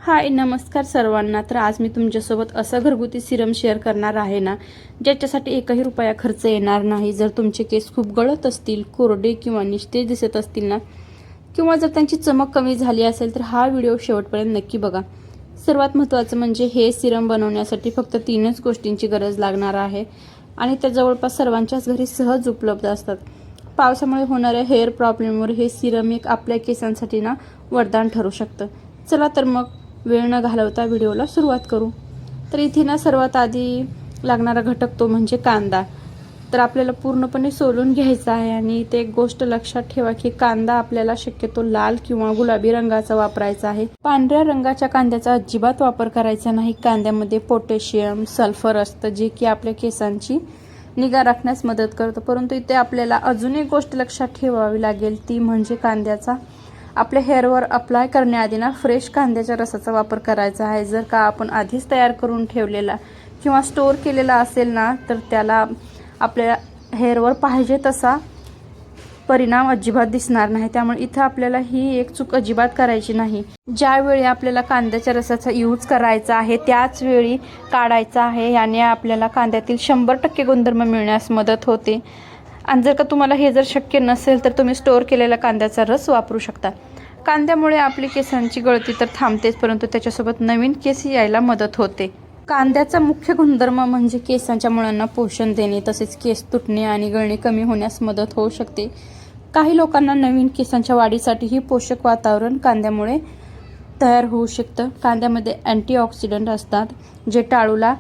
हाय नमस्कार सर्वांना। तर आज मी तुमच्यासोबत असं घरगुती सिरम शेअर करणार आहे ना, ज्याच्यासाठी एकही रुपया खर्च येणार नाही। जर तुमचे केस खूप गळत असतील, कोरडे किंवा निस्तेज दिसत असतील ना, किंवा जर त्यांची चमक कमी झाली असेल तर हा व्हिडिओ शेवटपर्यंत नक्की बघा। सर्वात महत्त्वाचं म्हणजे हे सिरम बनवण्यासाठी फक्त 3च गोष्टींची गरज लागणार आहे आणि त्या जवळपास सर्वांच्याच घरी सहज उपलब्ध असतात। पावसामुळे होणाऱ्या हेअर प्रॉब्लेमवर हे सिरम एक आपल्या केसांसाठी ना वरदान ठरू शकतं। चला तर मग वेळ न घालवता व्हिडिओला सुरुवात करू। तर इथे ना सर्वात आधी लागणारा घटक तो म्हणजे कांदा। तर आपल्याला पूर्णपणे सोलून घ्यायचा आहे आणि इथे एक गोष्ट लक्षात ठेवा की कांदा आपल्याला शक्यतो लाल किंवा गुलाबी रंगाचा वापरायचा आहे। पांढऱ्या रंगाच्या कांद्याचा अजिबात वापर करायचा नाही। कांद्यामध्ये पोटॅशियम, सल्फर असतं जे की आपल्या केसांची निगा राखण्यास मदत करतं। परंतु इथे आपल्याला अजून एक गोष्ट लक्षात ठेवावी लागेल ती म्हणजे कांद्याचा आपल्या हेअरवर अप्लाय करण्याआधी ना फ्रेश कांद्याच्या रसाचा वापर करायचा आहे। जर का आपण आधीच तयार करून ठेवलेला किंवा स्टोअर केलेला असेल ना तर त्याला आपल्या हेअरवर पाहिजे तसा परिणाम अजिबात दिसणार नाही। त्यामुळे इथं आपल्याला ही एक चूक अजिबात करायची नाही। ज्यावेळी आपल्याला कांद्याच्या रसाचा यूज करायचा आहे त्याच वेळी काढायचा आहे। याने आपल्याला कांद्यातील 100% गुणधर्म मिळण्यास मदत होते। आणि जर का तुम्हाला हे जर शक्य नसेल तर तुम्ही स्टोअर केलेला कांद्याचा रस वापरू शकता। कांद्यामुळे आपली केसांची गळती तर थांबतेच, परंतु त्याच्यासोबत नवीन केस यायला मदत होते। कांद्याचा मुख्य गुणधर्म म्हणजे केसांच्या मुळांना पोषण देणे, तसेच केस तुटणे आणि गळणे कमी होण्यास मदत होऊ शकते। काही लोकांना नवीन केसांच्या वाढीसाठी ही पोषक वातावरण कांद्यामुळे तयार होऊ शकतं। कांद्यामध्ये अँटीऑक्सिडंट असतात जे टाळूला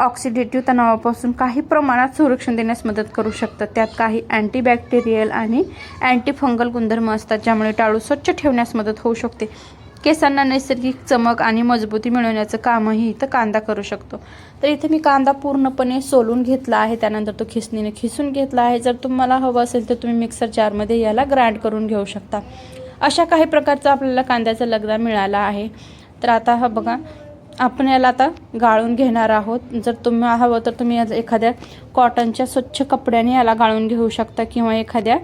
ऑक्सिडेटिव्ह तणावापासून काही प्रमाणात संरक्षण देण्यास मदत करू शकतात। त्यात काही अँटीबॅक्टेरियल आणि अँटीफंगल गुणधर्म असतात ज्यामुळे टाळू स्वच्छ ठेवण्यास मदत होऊ शकते। केसांना नैसर्गिक चमक आणि मजबूती मिळवण्याचं कामही इथं कांदा करू शकतो। तर इथे मी कांदा पूर्णपणे सोलून घेतला आहे, त्यानंतर तो खिसणीने खिसून घेतला आहे। जर तुम्हाला हवं असेल तर तुम्ही मिक्सर जारमध्ये याला ग्राइंड करून घेऊ शकता। अशा काही प्रकारचा आपल्याला कांद्याचा लगदा मिळाला आहे। तर आता हा बघा, आपण याला आता गाळून घेणार आहोत। जर तुम्हाला हवं तर तुम्ही एखाद्या कॉटनच्या स्वच्छ कपड्याने याला गाळून घेऊ शकता किंवा एखाद्या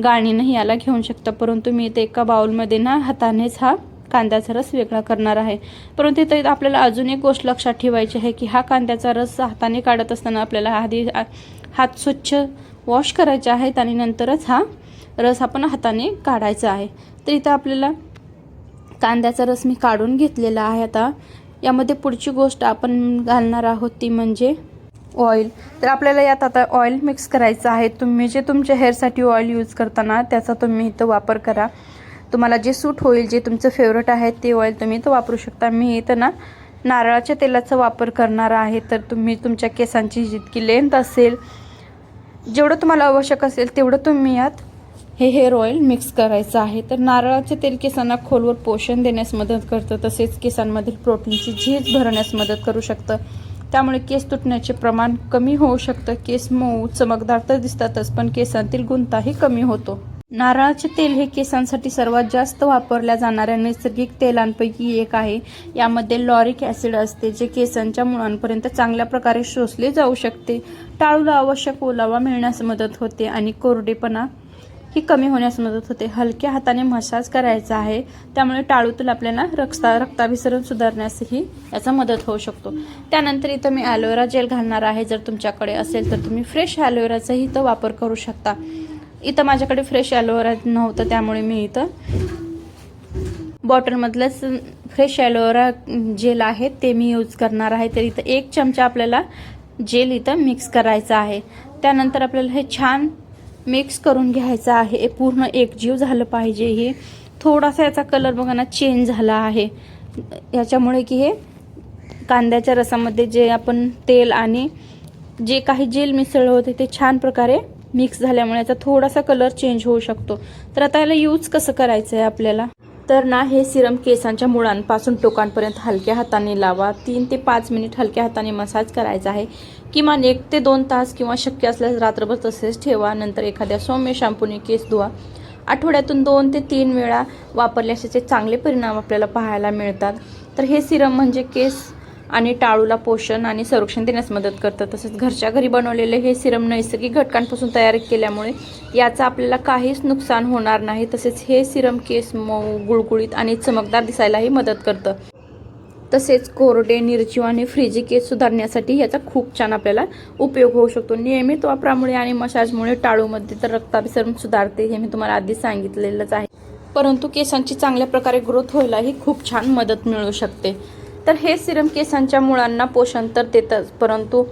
गाळणीनेही याला घेऊ शकता। परंतु मी इथे एका बाउलमध्ये ना हातानेच हा कांद्याचा रस वेगळा करणार आहे। परंतु इथे आपल्याला अजून एक गोष्ट लक्षात ठेवायची आहे की हा कांद्याचा रस हाताने काढत असताना आपल्याला आधी हात स्वच्छ वॉश करायचे आहेत आणि नंतरच हा रस आपण हाताने काढायचा आहे। तर इथं आपल्याला कांद्याचा रस मी काढून घेतलेला आहे। आता यामध्ये पुढची गोष्ट आपण घालणार आहोत ती म्हणजे ऑइल। तर आपल्याला यात आता ऑइल मिक्स करायचं आहे। तुम्ही जे तुमच्या हेअरसाठी ऑइल यूज करताना त्याचा तुम्ही इथं वापर करा। तुम्हाला जे सूट होईल, जे तुमचं फेवरेट आहे ते ऑइल तुम्ही इथं वापरू शकता। मी इथं ना नारळाच्या तेलाचा वापर करणार आहे। तर तुम्ही तुमच्या केसांची जितकी लेंथ असेल, जेवढं तुम्हाला आवश्यक असेल तेवढं तुम्ही यात हे हेअर ऑइल मिक्स करायचं आहे। तर नारळाचे तेल केसांना खोलवर पोषण देण्यास मदत करतं, तसेच केसांमधील प्रोटीनची झीज भरण्यास मदत करू शकतं। त्यामुळे केस तुटण्याचे प्रमाण कमी होऊ शकतं। केस मऊ चमकदार तर दिसतातच, पण केसांतील गुंताही कमी होतो। नारळाचे तेल हे केसांसाठी सर्वात जास्त वापरल्या जाणाऱ्या नैसर्गिक तेलांपैकी एक आहे। यामध्ये लॉरिक ॲसिड असते जे केसांच्या मुळांपर्यंत चांगल्या प्रकारे शोषले जाऊ शकते। टाळूला आवश्यक ओलावा मिळण्यास मदत होते आणि कोरडेपणा ही कमी होण्यास मदत होते। हलक्या हाताने मसाज करायचा आहे, त्यामुळे टाळूतील आपल्याला रक्ताभिसरण सुधारण्यासही याचा मदत होऊ शकतो। त्यानंतर इथं मी ॲलोवेरा जेल घालणार आहे। जर तुमच्याकडे असेल तर तुम्ही फ्रेश ॲलोवेराचाही इथं वापर करू शकता। इथं माझ्याकडे फ्रेश ॲलोवेरा नव्हतं, त्यामुळे मी इथं बॉटलमधलंच फ्रेश ॲलोवेरा जेल आहे ते मी यूज करणार आहे। तर इथं 1 चमचा आपल्याला जेल इथं मिक्स करायचं आहे। त्यानंतर आपल्याला हे छान मिक्स करून घ्यायचं आहे। पूर्ण एकजीव झालं पाहिजे। हे थोडासा याचा कलर बघा ना चेंज झाला आहे, याच्यामुळे की हे कांद्याच्या रसामध्ये जे आपण तेल आणि जे काही जेल मिसळलं होते ते छान प्रकारे मिक्स झाल्यामुळे याचा थोडासा कलर चेंज होऊ शकतो। तर आता याला यूज कसं करायचं आहे आपल्याला, तर ना हे सिरम केसांच्या मुळांपासून टोकांपर्यंत हलक्या हाताने लावा। 3 ते 5 मिनिट हलक्या हाताने मसाज करायचा आहे। किमान 1 ते 2 तास किंवा शक्य असल्यास रात्रभर तसेच ठेवा। नंतर एखाद्या सौम्य शॅम्पूने केस धुवा। आठवड्यातून 2 ते 3 वेळा वापरल्यास याचे चांगले परिणाम आपल्याला पाहायला मिळतात। तर हे सिरम म्हणजे केस आणि टाळूला पोषण आणि संरक्षण देण्यास मदत करतं। तसेच घरच्या घरी बनवलेले हे सिरम नैसर्गिक घटकांपासून तयार केल्यामुळे याचा आपल्याला काहीच नुकसान होणार नाही। तसेच हे सिरम केस मऊ, गुळगुळीत आणि चमकदार दिसायलाही मदत करतं। तसेच कोरडे, निर्जीव आणि फ्रिजी केस सुधारण्यासाठी याचा खूप छान आपल्याला उपयोग होऊ शकतो. नियमित वापरामुळे आणि मसाजमुळे टाळूमध्ये तर रक्ताभिसरण सुधारते, हे मी तुम्हाला आधी सांगितलेलंच आहे. परंतु केसांची चांगल्या प्रकारे ग्रोथ व्हायलाही खूप छान मदत मिळू शकते. तर हे सिरम केसांच्या मुळांना पोषण तर देतच, परंतु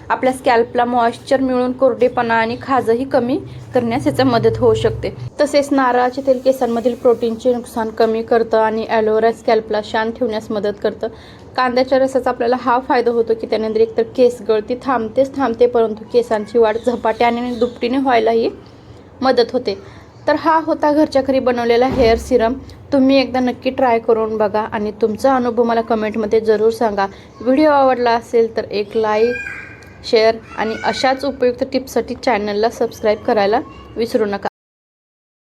आपल्या स्कॅल्पला मॉइश्चर मिळून कोरडेपणा आणि खाजही कमी करण्यास याचा मदत होऊ शकते. तसेच नारळाचे तेल केसांमधील प्रोटीनचे नुकसान कमी करतं आणि ॲलोवेरा स्कॅल्पला शांत ठेवण्यास मदत करतं. कांद्याच्या रसाचा आपल्याला हा फायदा होतो की त्यानंतर एकतर केस गळती थांबते, परंतु केसांची वाढ झपाट्याने आणि दुपटीने व्हायलाही मदत होते. तर हा होता घरच्या घरी बनवलेला हेअर सिरम. तुम्ही एकदा नक्की ट्राय करून बघा आणि तुमचा अनुभव मला कमेंटमध्ये जरूर सांगा. व्हिडिओ आवडला असेल तर एक लाईक, शेअर आणि अशाच उपयुक्त टिप्ससाठी चॅनलला सबस्क्राईब करायला विसरू नका.